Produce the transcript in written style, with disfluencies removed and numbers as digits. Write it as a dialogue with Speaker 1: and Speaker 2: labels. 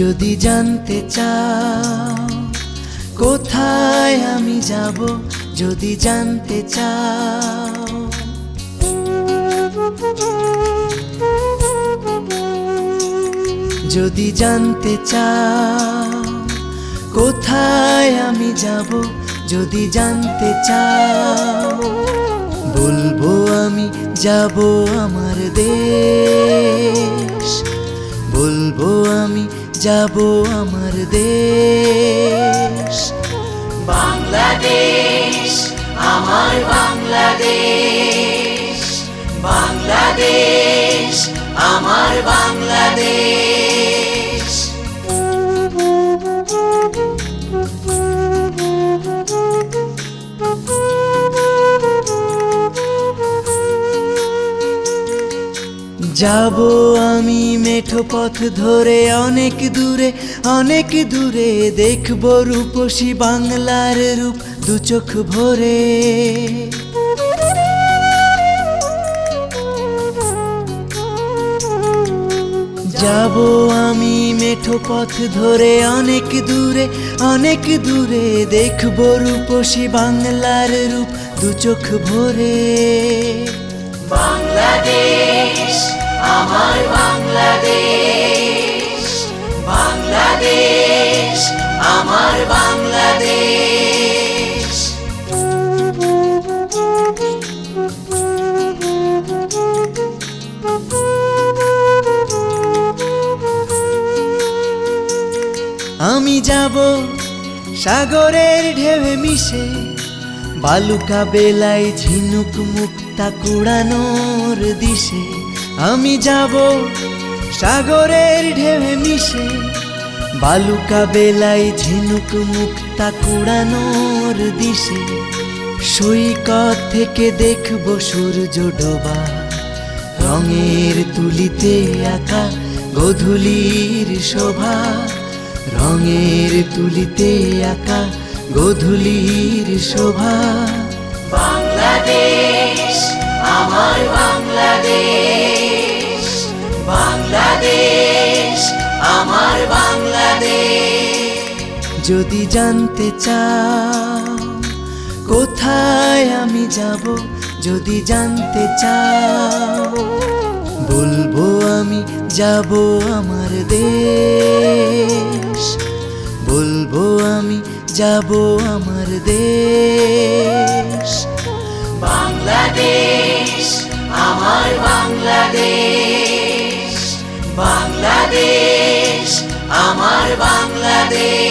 Speaker 1: যদি জানতে চাও কোথায় আমি যাব, যদি জানতে চাও, যদি জানতে চাও কোথায় আমি যাব, যদি জানতে চাও, বলবো আমি যাব আমার দেশ, বলবো আমি যাব আমার দেশ। বাংলাদেশ আমার বাংলাদেশ, বাংলাদেশ আমার বাংলাদেশ। যাব আমি মেঠো পথ ধরে অনেক দূরে, অনেক দূরে দেখব রূপসী বাংলার রূপ দু চোখ ভরে। যাব আমি মেঠো পথ ধরে অনেক দূরে, অনেক দূরে দেখব রূপসী বাংলার রূপ দু চোখ ভরে। বাংলাদেশ আমার বাংলাদেশ, বাংলাদেশ আমার বাংলাদেশ। আমি যাব সাগরের ঢেউয়ে মিশে, বালুকা বেলায় ঝিনুক মুক্তা কুড়ানোর দিশে। আমি যাব সাগরের ঢেউয়ে মিশে, বালুকা বেলায় ঝিনুক মুক্তা কুড়ানোর দিশে। সৈকত থেকে দেখব সূর্য ডোবা, রঙের তুলিতে আঁকা গোধূলির শোভা, রঙের তুলিতে আঁকা গোধূলির শোভা। বাংলাদেশ আমার বাংলাদেশ, বাংলাদেশ আমার বাংলাদেশ। যদি জানতে চাও কোথায় আমি যাব, যদি জানতে চাও, বলবো আমি যাব আমার দেশ, বলবো আমি যাব আমার দেশ। বাংলাদেশ আমার বাংলাদেশ, বাংলাদেশ আমার বাংলাদেশ।